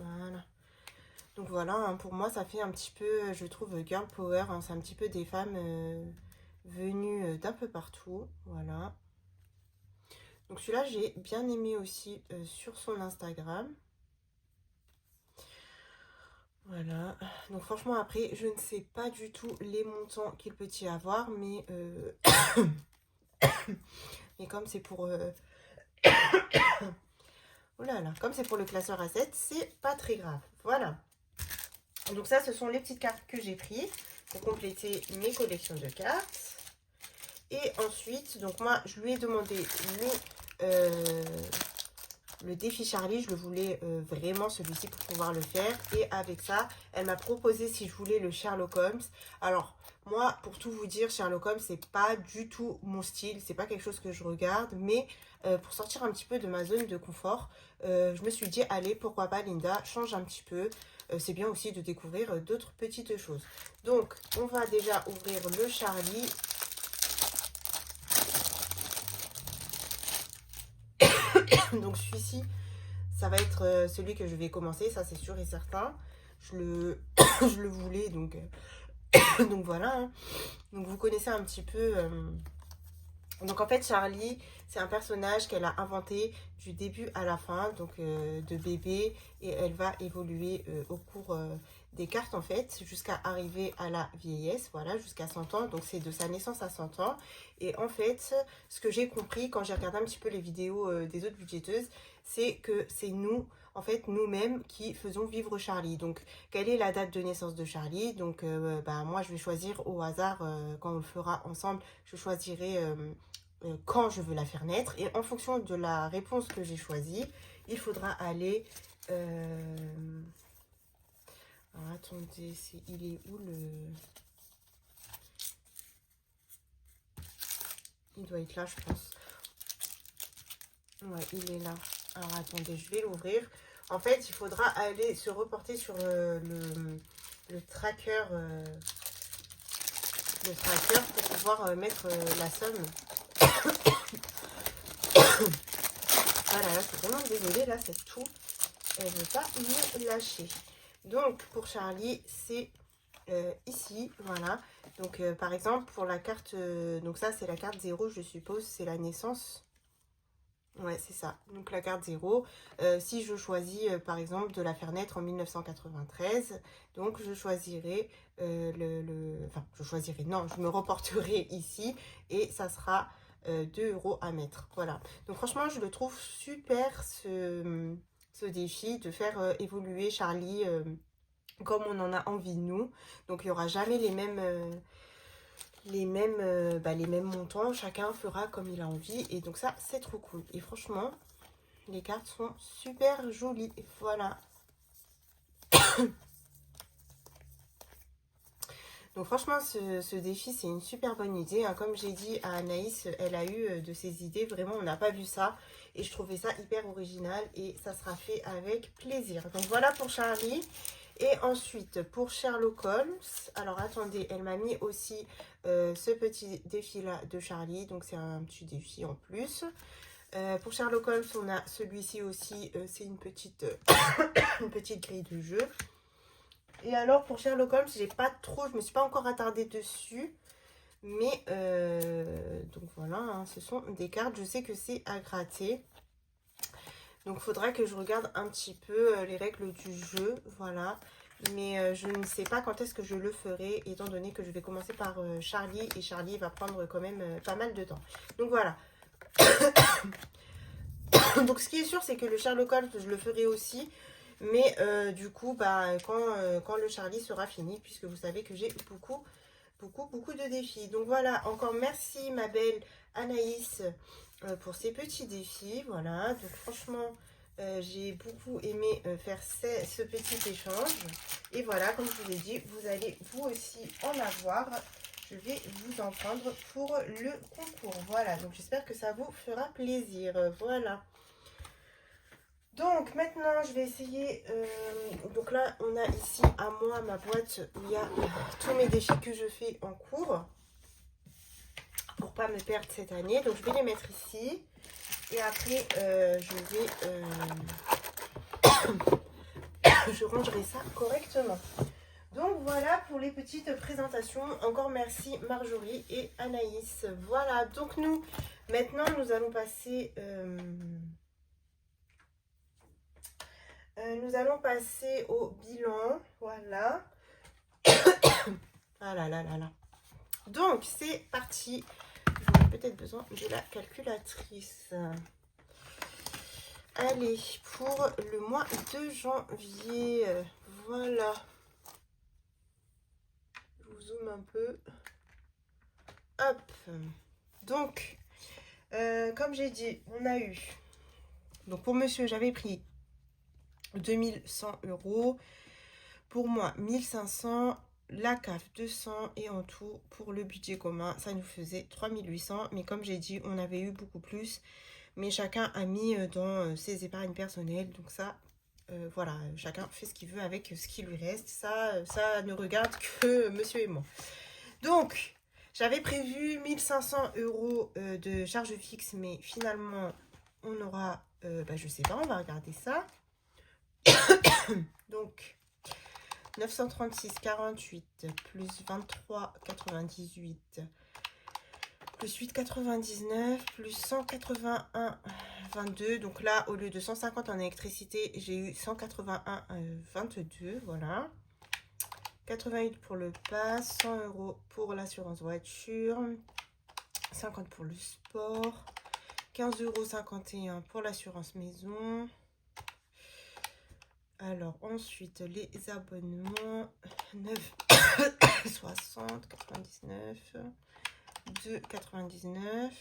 Voilà. Donc voilà, hein, pour moi, ça fait un petit peu, je trouve, girl power. Hein, c'est un petit peu des femmes venues d'un peu partout. Voilà. Donc celui-là, j'ai bien aimé aussi sur son Instagram. Voilà. Donc franchement, après, je ne sais pas du tout les montants qu'il peut y avoir. Mais, mais comme c'est pour... Oh là là, comme c'est pour le classeur A7, c'est pas très grave. Voilà. Donc ça, ce sont les petites cartes que j'ai prises pour compléter mes collections de cartes. Et ensuite, donc moi, je lui ai demandé le défi Charlie. Je le voulais vraiment celui-ci pour pouvoir le faire. Et avec ça, elle m'a proposé si je voulais le Sherlock Holmes. Alors, moi, pour tout vous dire, Sherlock Holmes, c'est pas du tout mon style. C'est pas quelque chose que je regarde. Mais pour sortir un petit peu de ma zone de confort, je me suis dit, allez, pourquoi pas Linda, change un petit peu. C'est bien aussi de découvrir d'autres petites choses. Donc, on va déjà ouvrir le Charlie. Donc celui-ci, ça va être celui que je vais commencer, ça c'est sûr et certain. Je le voulais, donc, donc voilà. Hein. Donc vous connaissez un petit peu... Donc en fait, Charlie, c'est un personnage qu'elle a inventé du début à la fin, donc de bébé, et elle va évoluer au cours des cartes en fait, jusqu'à arriver à la vieillesse, voilà, jusqu'à 100 ans, donc c'est de sa naissance à 100 ans. Et en fait, ce que j'ai compris quand j'ai regardé un petit peu les vidéos des autres budgéteuses, c'est que c'est nous, en fait, nous-mêmes qui faisons vivre Charlie. Donc, quelle est la date de naissance de Charlie? Donc, bah, moi, je vais choisir au hasard, quand on le fera ensemble, je choisirai... quand je veux la faire naître. Et en fonction de la réponse que j'ai choisie, il faudra aller... Alors, attendez, il est où le... Il doit être là, je pense. Ouais, il est là. Alors, attendez, je vais l'ouvrir. En fait, il faudra aller se reporter sur le tracker... le tracker pour pouvoir mettre la somme. Voilà, là, je suis vraiment désolée, là, c'est tout. Elle ne veut pas me lâcher. Donc, pour Charlie, c'est ici, voilà. Donc, par exemple, pour la carte, donc ça, c'est la carte 0, je suppose, c'est la naissance. Ouais, c'est ça. Donc, la carte 0. Si je choisis, par exemple, de la faire naître en 1993, donc je choisirai Enfin, je choisirai, non, je me reporterai ici et ça sera 2 € à mettre. Voilà. Donc, franchement, je le trouve super, ce défi de faire évoluer Charlie comme on en a envie nous. Donc, il n'y aura jamais les mêmes montants. Chacun fera comme il a envie. Et donc, ça, c'est trop cool. Et franchement, les cartes sont super jolies. Voilà. Donc franchement, ce défi, c'est une super bonne idée. Hein. Comme j'ai dit à Anaïs, elle a eu de ces idées. Vraiment, on n'a pas vu ça. Et je trouvais ça hyper original. Et ça sera fait avec plaisir. Donc voilà pour Charlie. Et ensuite, pour Sherlock Holmes. Alors attendez, elle m'a mis aussi ce petit défi-là de Charlie. Donc c'est un petit défi en plus. Pour Sherlock Holmes, on a celui-ci aussi. C'est une petite, une petite grille de jeu. Et alors pour Sherlock Holmes, je me suis pas encore attardée dessus. Mais donc voilà, hein, ce sont des cartes. Je sais que c'est à gratter. Donc il faudra que je regarde un petit peu les règles du jeu. Voilà. Mais je ne sais pas quand est-ce que je le ferai, étant donné que je vais commencer par Charlie. Et Charlie va prendre quand même pas mal de temps. Donc voilà. Donc ce qui est sûr, c'est que le Sherlock Holmes, je le ferai aussi. Mais du coup, bah, quand le Charlie sera fini, puisque vous savez que j'ai beaucoup de défis. Donc voilà, encore merci ma belle Anaïs pour ces petits défis. Voilà, donc franchement, j'ai beaucoup aimé faire ce petit échange. Et voilà, comme je vous ai dit, vous allez vous aussi en avoir. Je vais vous en prendre pour le concours. Voilà, donc j'espère que ça vous fera plaisir. Voilà. Donc maintenant je vais essayer, donc là on a ici à moi ma boîte où il y a tous mes défis que je fais en cours pour pas me perdre cette année. Donc je vais les mettre ici et après je vais je rangerai ça correctement. Donc voilà pour les petites présentations. Encore merci Marjorie et Anaïs. Voilà, donc maintenant nous allons passer au bilan. Voilà. Ah là là là là. Donc c'est parti. J'aurais peut-être besoin de la calculatrice. Allez, pour le mois de janvier, voilà. Je vous zoome un peu. Hop. Donc, comme j'ai dit, on a eu... Donc, pour monsieur, j'avais pris 2100 €. Pour moi, 1500. La CAF, 200. Et en tout, pour le budget commun, ça nous faisait 3800. Mais comme j'ai dit, on avait eu beaucoup plus. Mais chacun a mis dans ses épargnes personnelles. Donc ça, voilà, chacun fait ce qu'il veut avec ce qui lui reste. Ça ne regarde que monsieur et moi. Donc, j'avais prévu 1500 € de charges fixes. Mais finalement, on aura, je sais pas, on va regarder ça. Donc, 936,48 plus 23,98 plus 8,99 plus 181,22. Donc là, au lieu de 150 en électricité, j'ai eu 181,22. Voilà. 88 pour le pass, 100 € pour l'assurance voiture, 50 pour le sport, 15,51 € pour l'assurance maison. Alors, ensuite, les abonnements, 9,60, 99, 2,99.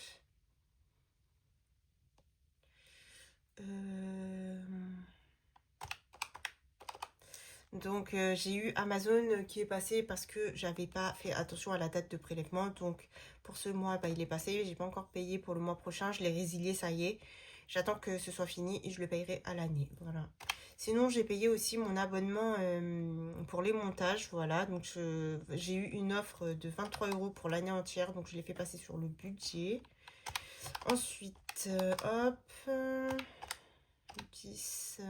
Donc, j'ai eu Amazon qui est passé parce que j'avais pas fait attention à la date de prélèvement. Donc, pour ce mois, il est passé. J'ai pas encore payé pour le mois prochain. Je l'ai résilié, ça y est. J'attends que ce soit fini et je le payerai à l'année. Voilà. Sinon, j'ai payé aussi mon abonnement pour les montages. Voilà. Donc, j'ai eu une offre de 23 € pour l'année entière. Donc, je l'ai fait passer sur le budget. Ensuite, hop. 10.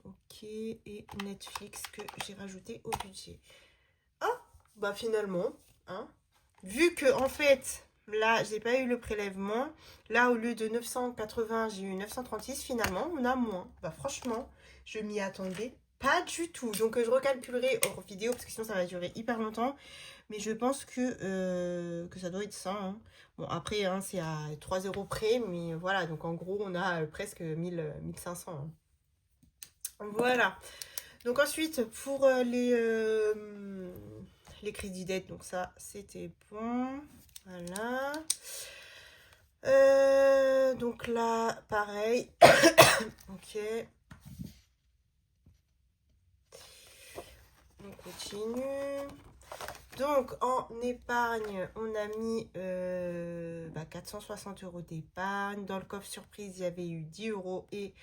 Ok. Et Netflix que j'ai rajouté au budget. Ah, bah finalement, hein. Vu que, en fait... Là, j'ai pas eu le prélèvement. Là, au lieu de 980, j'ai eu 936. Finalement, on a moins. Bah, franchement, je m'y attendais pas du tout. Donc, je recalculerai hors vidéo parce que sinon, ça va durer hyper longtemps. Mais je pense que ça doit être ça. Hein. Bon, après, hein, c'est à 3 € près. Mais voilà, donc en gros, on a presque 1500. Hein. Voilà. Donc, ensuite, pour les crédits d'aide, donc ça, c'était bon. Voilà. Donc là, pareil. Ok. On continue. Donc, en épargne, on a mis 460 € d'épargne. Dans le coffre surprise, il y avait eu 10 € et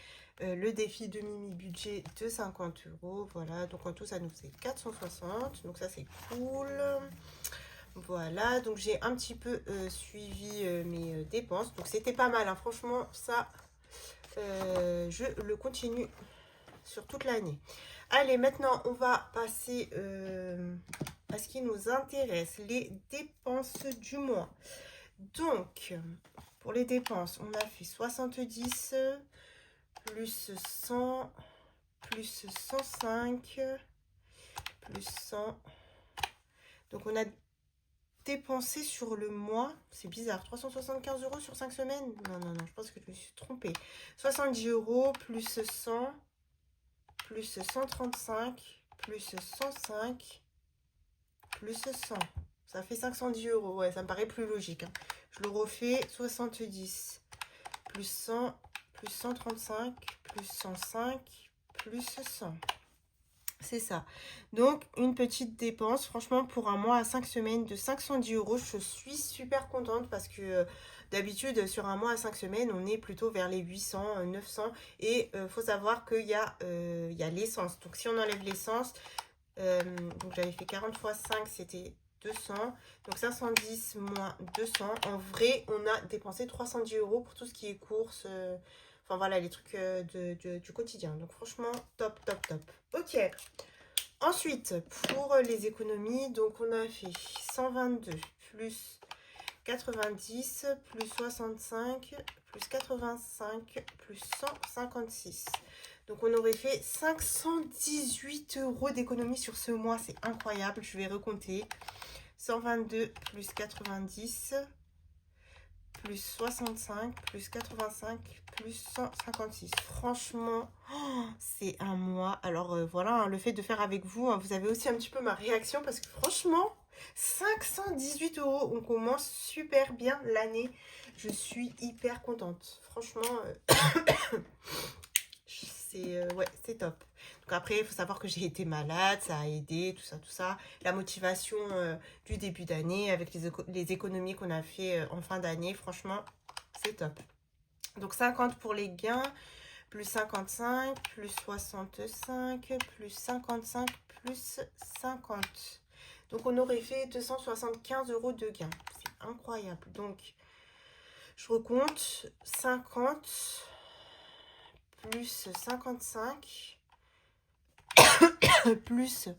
le défi de Mimi budget de 50 €. Voilà, donc en tout, ça nous fait 460. Donc ça, c'est cool. Voilà, donc j'ai un petit peu suivi mes dépenses. Donc c'était pas mal, hein. Franchement, ça, je le continue sur toute l'année. Allez, maintenant, on va passer à ce qui nous intéresse, les dépenses du mois. Donc, pour les dépenses, on a fait 70, plus 100, plus 105, plus 100. Donc, on a dépensé sur le mois, c'est bizarre, 375 € sur 5 semaines. Non, je pense que je me suis trompée. 70 € plus 100, plus 135, plus 105, plus 100. Ça fait 510 €. Ouais, ça me paraît plus logique. Hein. Je le refais, 70, plus 100, plus 135, plus 105, plus 100. C'est ça. Donc, une petite dépense, franchement, pour un mois à 5 semaines de 510 €. Je suis super contente parce que d'habitude, sur un mois à 5 semaines, on est plutôt vers les 800, 900. Et il faut savoir qu'il y a l'essence. Donc, si on enlève l'essence, donc j'avais fait 40 x 5, c'était 200. Donc, 510 moins 200. En vrai, on a dépensé 310 € pour tout ce qui est courses. Enfin voilà, les trucs du quotidien. Donc franchement, top, top, top. Ok. Ensuite, pour les économies, donc on a fait 122 plus 90 plus 65 plus 85 plus 156. Donc on aurait fait 518 € d'économie sur ce mois. C'est incroyable. Je vais recompter. 122 plus 90 plus 65 plus 85 plus 156. Franchement, oh, c'est un mois. Alors voilà, hein, le fait de faire avec vous, hein, vous avez aussi un petit peu ma réaction parce que franchement, 518 €, on commence super bien l'année. Je suis hyper contente. Franchement, ouais, c'est top. Donc après, il faut savoir que j'ai été malade, ça a aidé, tout ça, tout ça. La motivation du début d'année avec les économies qu'on a fait en fin d'année, franchement, c'est top. Donc 50 pour les gains, plus 55, plus 65, plus 55, plus 50. Donc on aurait fait 275 € de gains. C'est incroyable. Donc je recompte 50 plus 55 plus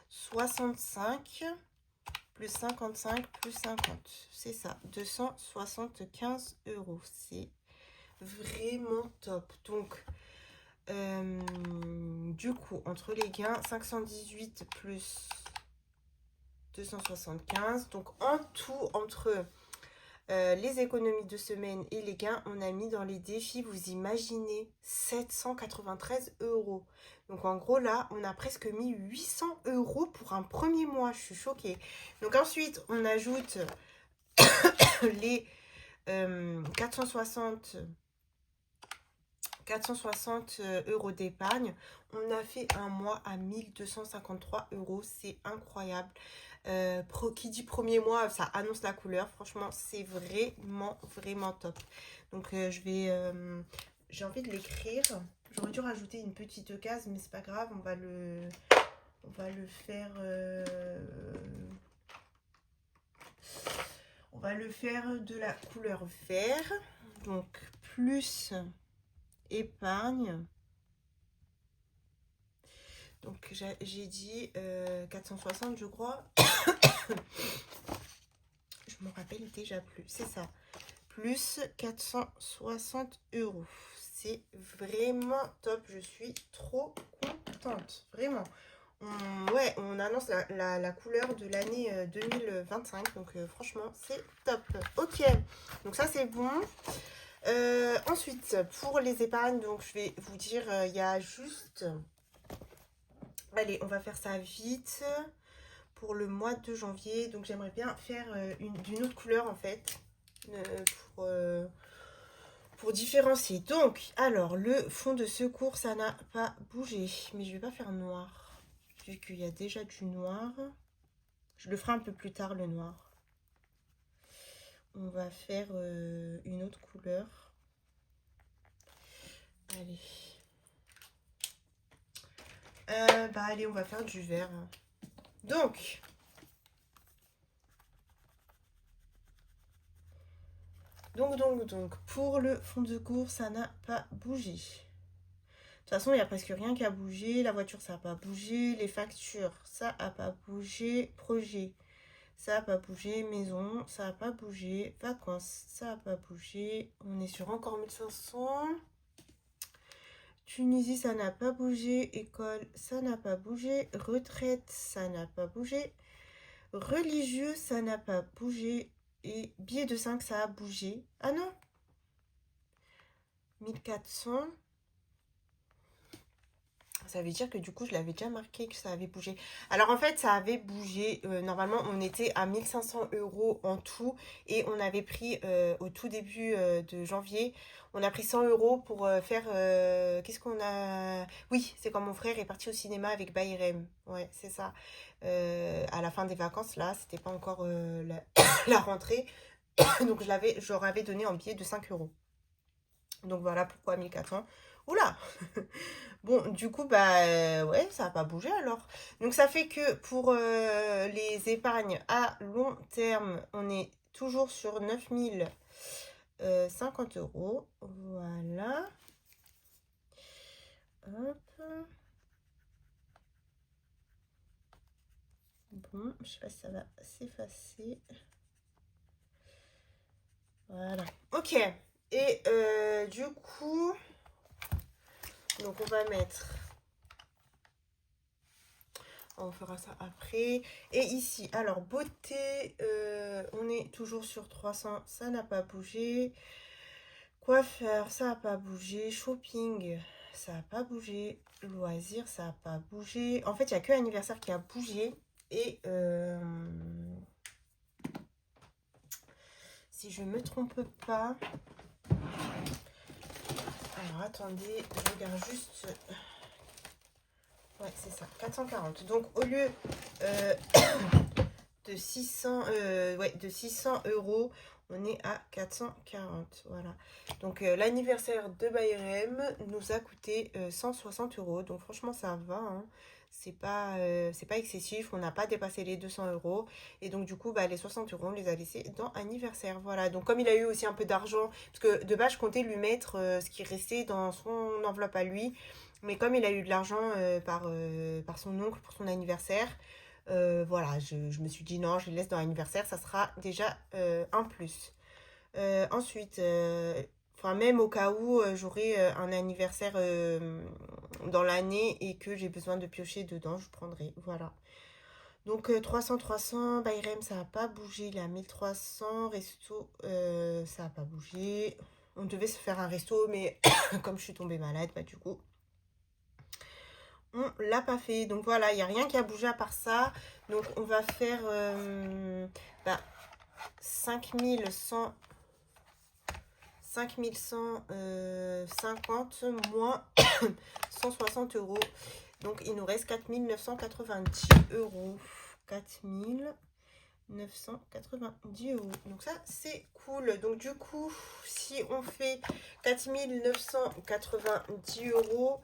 65 plus 55 plus 50. C'est ça, 275 €. C'est vraiment top. Donc, du coup, entre les gains, 518 plus 275. Donc, en tout, entre les économies de semaine et les gains, on a mis dans les défis, vous imaginez, 793 €. Donc en gros là, on a presque mis 800 € pour un premier mois. Je suis choquée. Donc ensuite, on ajoute les 460 € d'épargne. On a fait un mois à 1253 €. C'est incroyable. Qui dit premier mois, ça annonce la couleur. Franchement, c'est vraiment, vraiment top. Donc, j'ai envie de l'écrire. J'aurais dû rajouter une petite case, mais c'est pas grave. On va le faire... on va le faire de la couleur vert. Donc, plus épargne. Donc, j'ai dit 460, je crois. Je me rappelle déjà plus. C'est ça. Plus 460 €. C'est vraiment top. Je suis trop contente. Vraiment. On annonce la couleur de l'année 2025. Donc, franchement, c'est top. Ok. Donc, ça, c'est bon. Ensuite, pour les épargnes, donc, je vais vous dire, il y a juste... Allez, on va faire ça vite pour le mois de janvier. Donc, j'aimerais bien faire d'une autre couleur, en fait, pour différencier. Donc, alors, le fond de secours, ça n'a pas bougé. Mais je vais pas faire noir, vu qu'il y a déjà du noir. Je le ferai un peu plus tard, le noir. On va faire une autre couleur. Allez. Allez, on va faire du vert. Donc, pour le fond de cours, ça n'a pas bougé. De toute façon, il n'y a presque rien qui a bougé. La voiture, ça n'a pas bougé. Les factures, ça n'a pas bougé. Projet, ça n'a pas bougé. Maison, ça n'a pas bougé. Vacances, ça n'a pas bougé. On est sur encore 1500. Tunisie, ça n'a pas bougé. École, ça n'a pas bougé. Retraite, ça n'a pas bougé. Religieux, ça n'a pas bougé. Et billet de 5, ça a bougé. Ah non, 1400. Ça veut dire que du coup, je l'avais déjà marqué que ça avait bougé. Alors en fait, ça avait bougé. Normalement, on était à 1500 € en tout. Et on avait pris au tout début de janvier, on a pris 100 € pour faire... Qu'est-ce qu'on a... Oui, c'est quand mon frère est parti au cinéma avec Bayrem. Ouais, c'est ça. À la fin des vacances, là, c'était pas encore la rentrée. Donc j'aurais avais donné en billet de 5 €. Donc voilà pourquoi 1400. Oula. Bon, du coup, ouais, ça n'a pas bougé alors. Donc ça fait que pour les épargnes à long terme, on est toujours sur 9000 50 €. Voilà. Hop. Bon, je sais pas si ça va s'effacer. Voilà. Ok. Et du coup, donc on va mettre... On fera ça après. Et ici, alors beauté, on est toujours sur 300, ça n'a pas bougé. Coiffeur, ça n'a pas bougé. Shopping, ça n'a pas bougé. Loisirs, ça n'a pas bougé. En fait, il n'y a que anniversaire qui a bougé. Et si je ne me trompe pas... Alors, attendez, je regarde juste... Ouais, c'est ça, 440. Donc, au lieu de 600, de 600 €, on est à 440. Voilà. Donc, l'anniversaire de Bayrem nous a coûté 160 €. Donc, franchement, ça va. Hein. C'est pas excessif. On n'a pas dépassé les 200 €. Et donc, du coup, bah, les 60 €, on les a laissés dans anniversaire. Voilà. Donc, comme il a eu aussi un peu d'argent, parce que de base, je comptais lui mettre ce qui restait dans son enveloppe à lui. Mais comme il a eu de l'argent par son oncle pour son anniversaire, voilà, je me suis dit non, je les laisse dans l'anniversaire, ça sera déjà un plus. Ensuite, même au cas où j'aurai un anniversaire dans l'année et que j'ai besoin de piocher dedans, je prendrai. Voilà. Donc 300, Bayrem, ça n'a pas bougé, il est à 1300, resto, ça n'a pas bougé. On devait se faire un resto, mais comme je suis tombée malade, bah du coup... on l'a pas fait. Donc voilà, il n'y a rien qui a bougé à part ça. Donc on va faire 5150 moins 160 €. Donc il nous reste 4990 €. 4990 €. Donc ça, c'est cool. Donc du coup, si on fait 4990 €,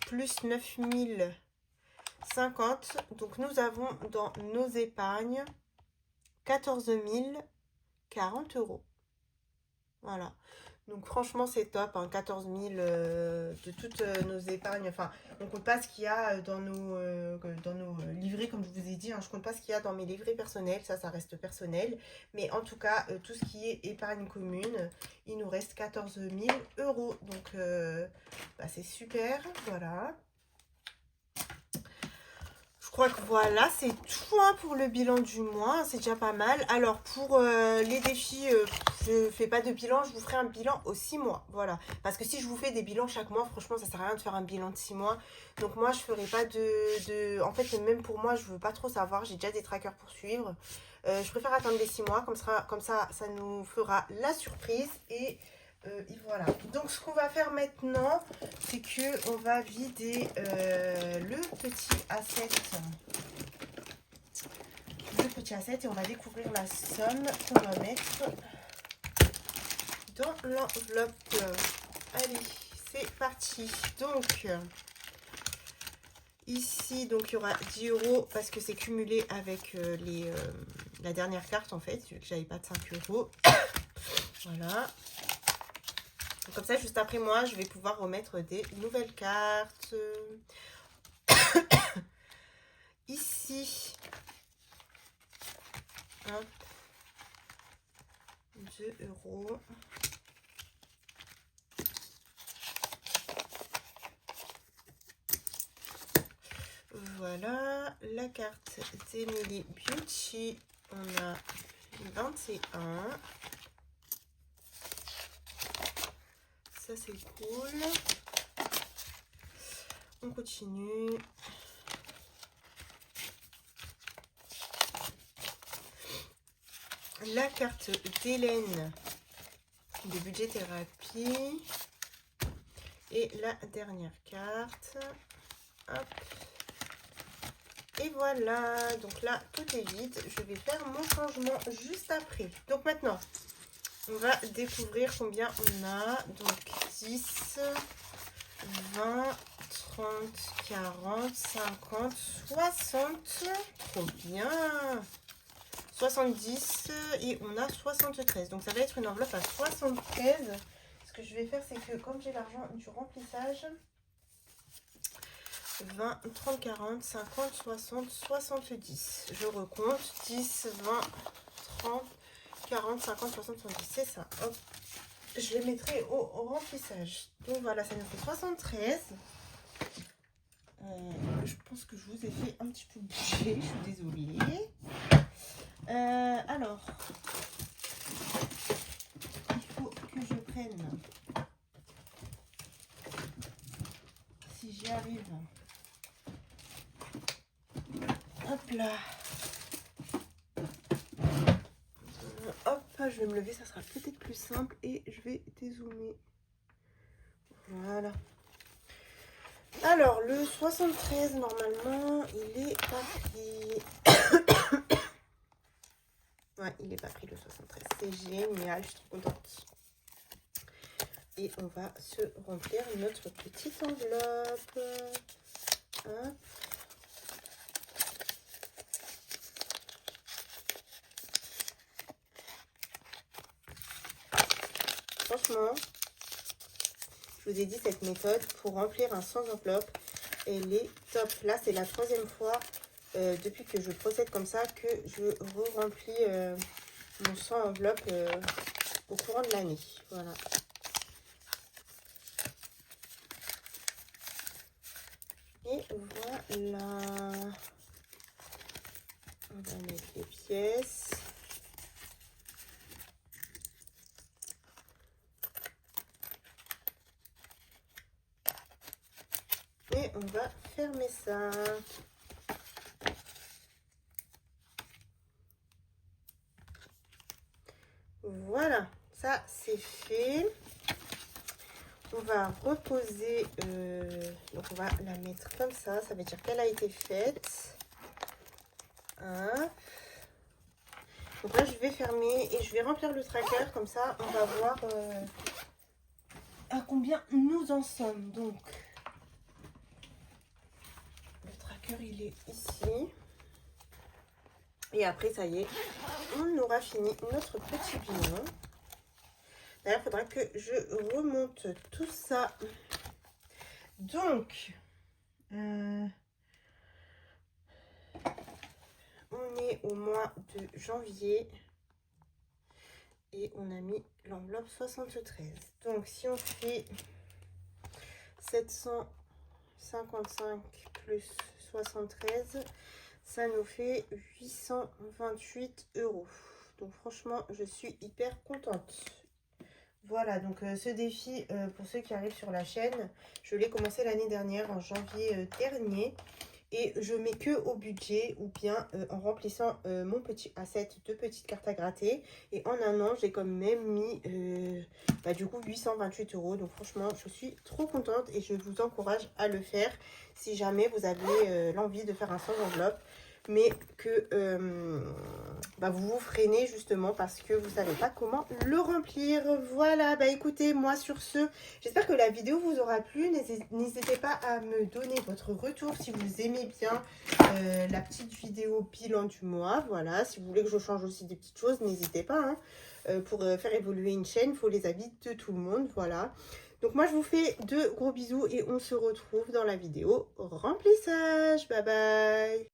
plus 9050, donc nous avons dans nos épargnes 14 040 €. Voilà. Donc franchement c'est top, hein, 14 000 de toutes nos épargnes. Enfin, on compte pas ce qu'il y a dans nos livrets, comme je vous ai dit. Hein, je compte pas ce qu'il y a dans mes livrets personnels, ça reste personnel. Mais en tout cas, tout ce qui est épargne commune, il nous reste 14 000 €. Donc c'est super, voilà. Je crois que voilà, c'est tout hein, pour le bilan du mois, c'est déjà pas mal. Alors pour les défis, je fais pas de bilan, je vous ferai un bilan aux 6 mois, voilà. Parce que si je vous fais des bilans chaque mois, franchement ça sert à rien de faire un bilan de 6 mois. Donc moi je ferai pas en fait même pour moi je veux pas trop savoir, j'ai déjà des trackers pour suivre. Je préfère attendre les 6 mois, comme ça nous fera la surprise et voilà. Donc ce qu'on va faire maintenant, c'est que on va vider le petit asset et on va découvrir la somme qu'on va mettre dans l'enveloppe. Allez, c'est parti. Donc ici, donc il y aura 10 € parce que c'est cumulé avec la dernière carte en fait, vu que j'avais pas de 5 €. Voilà. Donc, comme ça, juste après moi, je vais pouvoir remettre des nouvelles cartes. Ici. Hop. 2 €. Voilà. La carte d'Emily Beauty. On a 21. Ça, c'est cool. On continue. La carte d'Hélène de budget thérapie. Et la dernière carte. Hop. Et voilà. Donc là, tout est vide. Je vais faire mon changement juste après. Donc maintenant, on va découvrir combien on a. Donc 10, 20, 30, 40, 50, 60. Trop bien. 70 et on a 73. Donc ça va être une enveloppe à 73. Ce que je vais faire, c'est que comme j'ai l'argent du remplissage, 20, 30, 40, 50, 60, 70. Je recompte. 10, 20, 30, 40, 50, 60, 70. C'est ça. Hop. Je les mettrai au remplissage. Donc voilà, ça nous fait 73. Je pense que je vous ai fait un petit peu bouger. Je suis désolée. Alors, il faut que je prenne, si j'y arrive, hop là, hop, je vais me lever, ça sera peut-être plus simple et je vais dézoomer, voilà. Alors, le 73, normalement, il est pas pris. Ouais, il est pas pris le 73. C'est génial, je suis trop contente. Et on va se remplir notre petite enveloppe. Hop. Franchement, je vous ai dit, cette méthode pour remplir un sans enveloppe, elle est top. Là, c'est la 3e fois depuis que je procède comme ça que je re-remplis mon sans enveloppe au courant de l'année. Voilà. Et voilà. On va mettre les pièces. Et on va fermer ça. Voilà, ça c'est fait. On va reposer, donc on va la mettre comme ça veut dire qu'elle a été faite. Hein. Donc là je vais fermer et je vais remplir le tracker, comme ça on va voir à combien nous en sommes. Donc le tracker il est ici. Et après ça y est, on aura fini notre petit bilan. D'ailleurs, il faudra que je remonte tout ça. Donc, on est au mois de janvier. Et on a mis l'enveloppe 73. Donc, si on fait 755 plus 73, ça nous fait 828 €. Donc, franchement, je suis hyper contente. Voilà, donc ce défi, pour ceux qui arrivent sur la chaîne, je l'ai commencé l'année dernière, en janvier dernier. Et je mets que au budget ou bien en remplissant mon petit asset de petites cartes à gratter. Et en un an, j'ai quand même mis du coup 828 €. Donc franchement, je suis trop contente et je vous encourage à le faire si jamais vous avez l'envie de faire un sans enveloppe. Mais que vous vous freinez justement parce que vous savez pas comment le remplir. Voilà, écoutez, moi sur ce, j'espère que la vidéo vous aura plu. N'hésitez pas à me donner votre retour si vous aimez bien la petite vidéo bilan du mois. Voilà, si vous voulez que je change aussi des petites choses, n'hésitez pas. Hein. Pour faire évoluer une chaîne, il faut les avis de tout le monde. Voilà. Donc moi je vous fais de gros bisous et on se retrouve dans la vidéo remplissage. Bye bye.